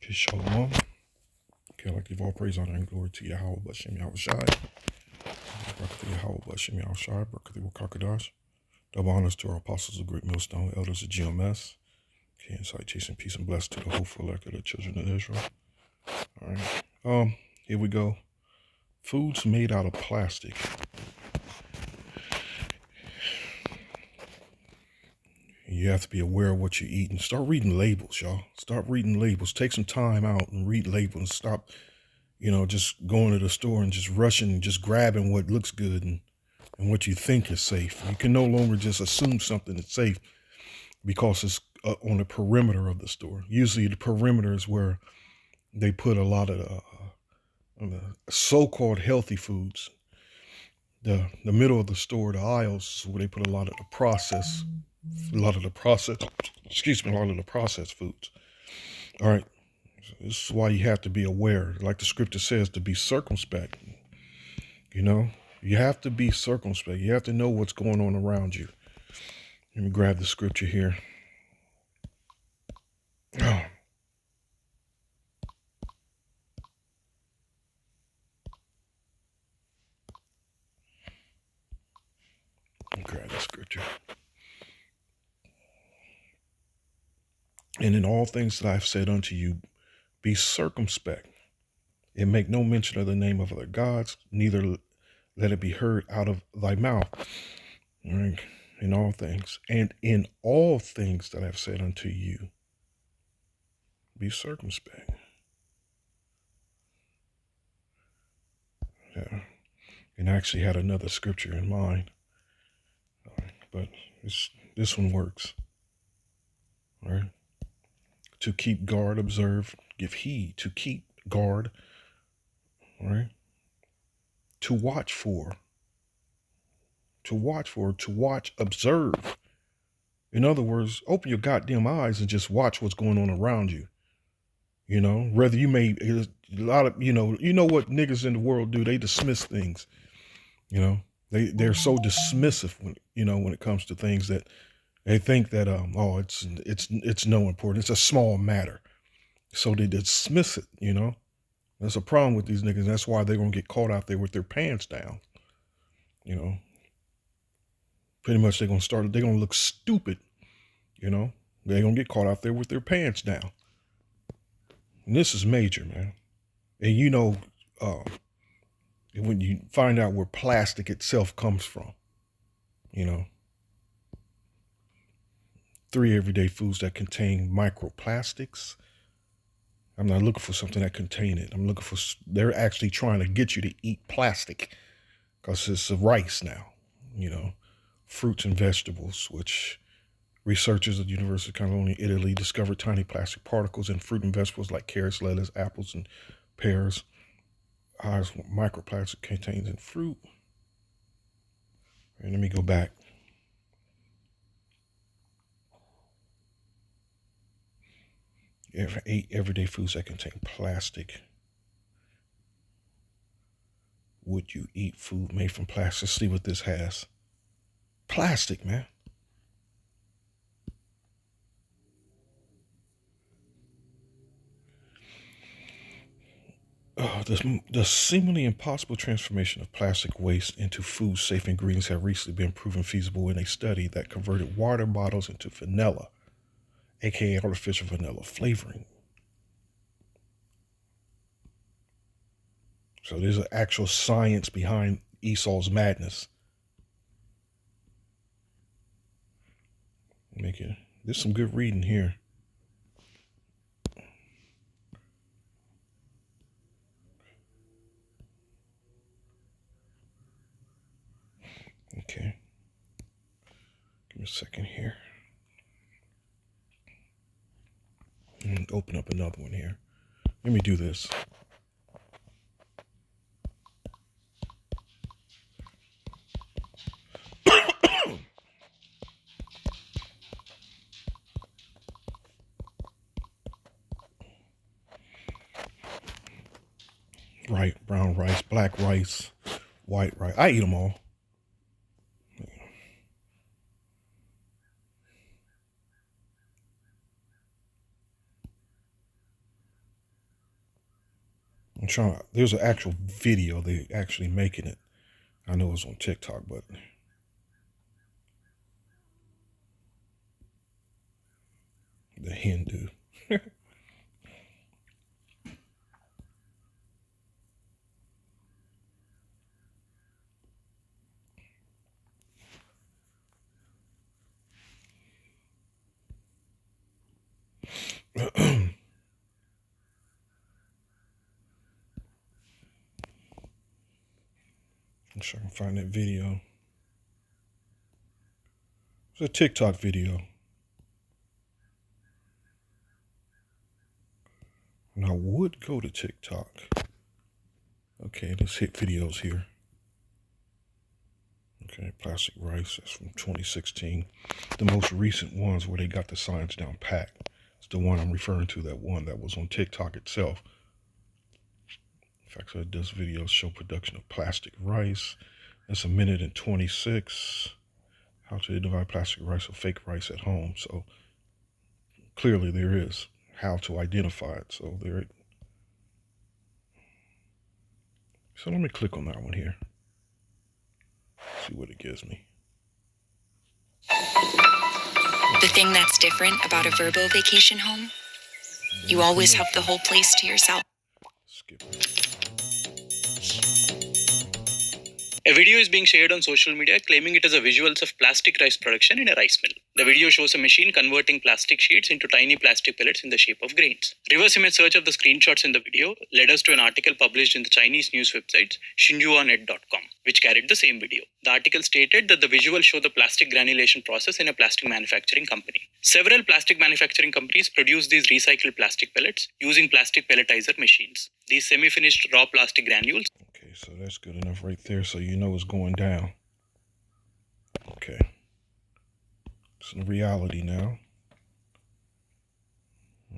Okay, shalom. Okay, I'd like to give all praise, honor, and glory to Yahweh, Bashem Yahushai. Barakatah Yahweh, Bashem Yahushai, Barakatah Wakakadash. Double honors to our apostles of Great Millstone, elders of GMS. Okay, and citation, peace, and blessing to the hopeful elect of the children of Israel. All right. Here we go. Foods made out of plastic. You have to be aware of what you're eating. Start reading labels, y'all. Start reading labels. Take some time out and read labels and stop, just going to the store and just rushing and just grabbing what looks good and what you think is safe. You can no longer just assume something is safe because it's on the perimeter of the store. Usually the perimeter is where they put a lot of the so-called healthy foods. The middle of the store, the aisles, is where they put a lot of the processed foods. All right. So this is why you have to be aware. Like the scripture says, to be circumspect. You have to be circumspect. You have to know what's going on around you. Let me grab the scripture here. Oh. Grab the scripture. And in all things that I've said unto you, be circumspect, and make no mention of the name of other gods, neither let it be heard out of thy mouth. All right. In all things. And in all things that I've said unto you, be circumspect. Yeah. And I actually had another scripture in mind. But this one works. All right. To keep guard, observe, give heed, to keep guard. All right. To watch for, observe. In other words, open your goddamn eyes and just watch what's going on around you. Whether you may, a lot of, you know what niggas in the world do, they dismiss things. They're so dismissive when it comes to things that they think that, it's no importance. It's a small matter. So they dismiss it, That's a problem with these niggas. That's why they're going to get caught out there with their pants down. Pretty much they're going to look stupid, They're going to get caught out there with their pants down. And this is major, man. And when you find out where plastic itself comes from, 3 everyday foods that contain microplastics. I'm not looking for something that contain it. They're actually trying to get you to eat plastic because it's a rice now, fruits and vegetables, which researchers at the University of Cologne, Italy, discovered tiny plastic particles in fruit and vegetables like carrots, lettuce, apples, and pears. Highest microplastic contains in fruit. And let me go back. Ever 8 everyday foods that contain plastic. Would you eat food made from plastic? Let's see what this has. Plastic, man. The seemingly impossible transformation of plastic waste into food-safe ingredients have recently been proven feasible in a study that converted water bottles into vanilla, aka artificial vanilla flavoring. So there's an actual science behind Esau's madness. There's some good reading here. Okay. Give me a second here. And open up another one here. Let me do this. Right, brown rice, black rice, white rice. I eat them all. There's an actual video. They actually making it. I know it's on TikTok, but the Hindu. I'm sure I can find that video. It's a TikTok video. And I would go to TikTok. Okay, let's hit videos here. Okay, plastic rice, that's from 2016. The most recent ones where they got the science down pat. It's the one I'm referring to, that one that was on TikTok itself. In fact, so this video show production of plastic rice. That's 1:26. How to divide plastic rice or fake rice at home. So clearly there is how to identify it. So let me click on that one here. See what it gives me. The thing that's different about a Verbo vacation home, you always have the whole place to yourself. Skip. A video is being shared on social media claiming it is a visuals of plastic rice production in a rice mill. The video shows a machine converting plastic sheets into tiny plastic pellets in the shape of grains. Reverse image search of the screenshots in the video led us to an article published in the Chinese news website xinhuanet.com, which carried the same video. The article stated that the visuals show the plastic granulation process in a plastic manufacturing company. Several plastic manufacturing companies produce these recycled plastic pellets using plastic pelletizer machines. These semi-finished raw plastic granules. Okay, so that's good enough right there, so you know it's going down. Okay. It's in reality now.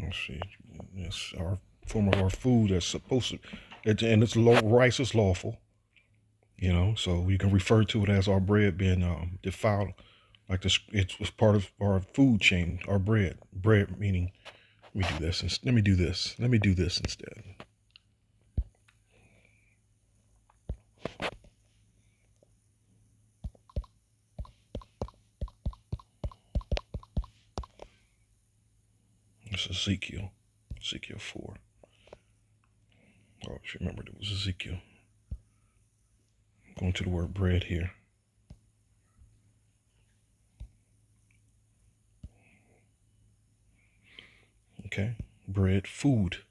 Let's see. It's our form of our food that's supposed to, and it's rice is lawful. You know, so we can refer to it as our bread being defiled. Like this, it's part of our food chain, our bread. Bread meaning, let me do this. Let me do this. Let me do this instead. It's Ezekiel 4. Oh, I remembered it was Ezekiel. Going to the word bread here. Okay, bread, food.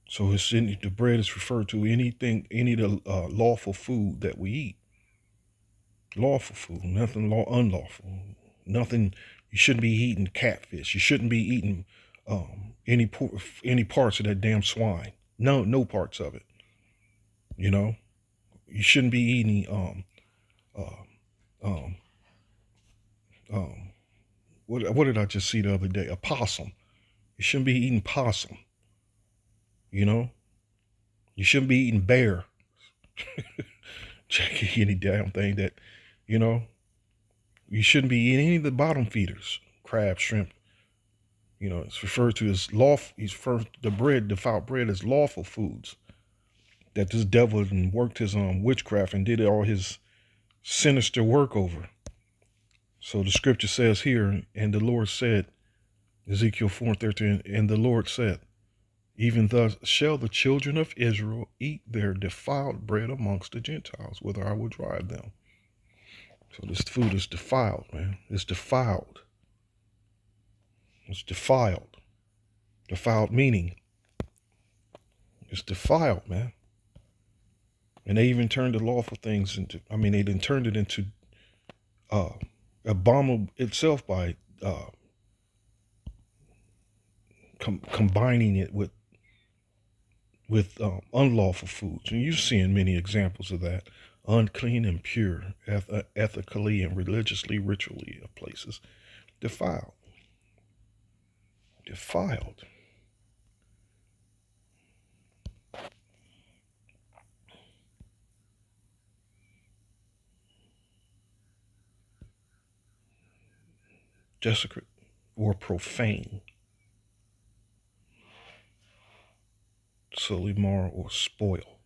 So the bread is referred to any of the lawful food that we eat. Lawful food, nothing unlawful. Nothing. You shouldn't be eating catfish. You shouldn't be eating any parts of that damn swine. No parts of it. You know, you shouldn't be eating what did I just see the other day? A possum. You shouldn't be eating possum. You know, you shouldn't be eating bear. Check any damn thing that, you know, you shouldn't be eating any of the bottom feeders, crab, shrimp. You know, it's referred to as lawful. Defiled bread as lawful foods. That this devil worked his witchcraft and did all his sinister work over. So the scripture says here, and the Lord said, Ezekiel 4:13, and the Lord said, even thus shall the children of Israel eat their defiled bread amongst the Gentiles, whither I will drive them. So this food is defiled, man. It's defiled. It's defiled. Defiled meaning it's defiled, man. And they even turned the lawful things into, they done turned it into abominable itself by combining it with unlawful foods. And you're seeing many examples of that. Unclean and pure, ethically and religiously, ritually of places. Defiled. Defiled. Desecrate or profane. slowly mar or spoil.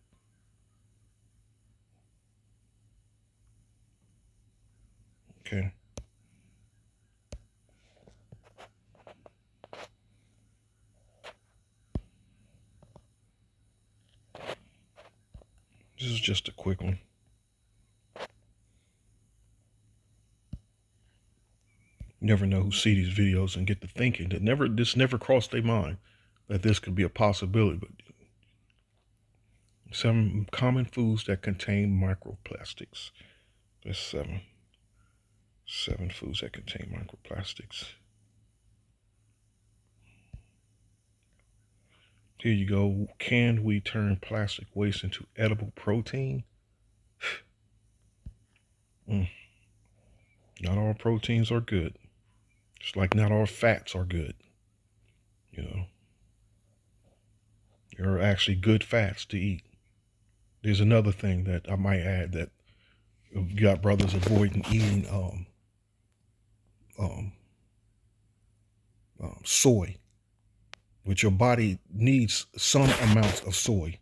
Okay. This is just a quick one. You never know who see these videos and get to thinking that this never crossed their mind that this could be a possibility. But some common foods that contain microplastics. There's seven foods that contain microplastics. Here you go. Can we turn plastic waste into edible protein? Not all proteins are good. Just like not all fats are good. You know, there are actually good fats to eat. There's another thing that I might add that you got brothers avoiding eating soy, which your body needs some amounts of soy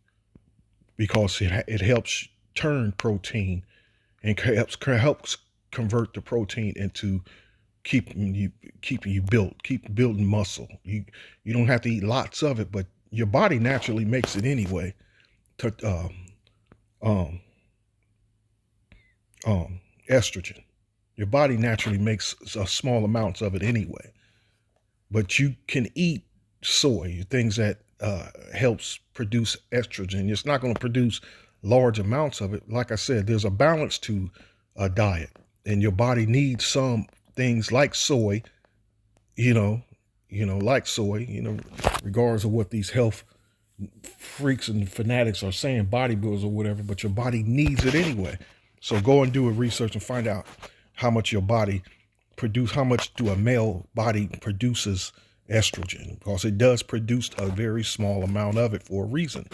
because it helps turn protein and helps convert the protein into keeping you built, keep building muscle. You don't have to eat lots of it, but your body naturally makes it anyway. Estrogen. Your body naturally makes small amounts of it anyway. But you can eat soy, things that helps produce estrogen. It's not going to produce large amounts of it. Like I said, there's a balance to a diet, and your body needs some things like soy, like soy, regardless of what these health freaks and fanatics are saying, bodybuilders or whatever, but your body needs it anyway. So go and do a research and find out how much your body how much do a male body produces estrogen, because it does produce a very small amount of it for a reason,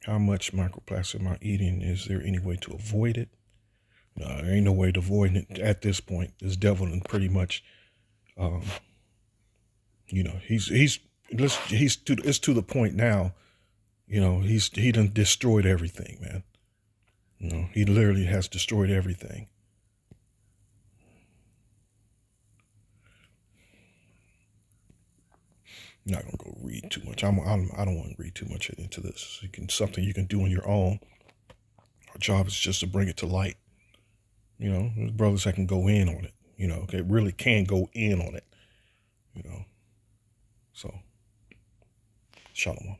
How much microplastic am I eating? Is there any way to avoid it? No, there ain't no way to avoid it at this point. This devil and pretty much, it's to the point now, he done destroyed everything, man. He literally has destroyed everything. I'm not gonna go read too much. I don't want to read too much into this. Something you can do on your own. Our job is just to bring it to light. There's brothers that can go in on it. They really can go in on it. So, shalom.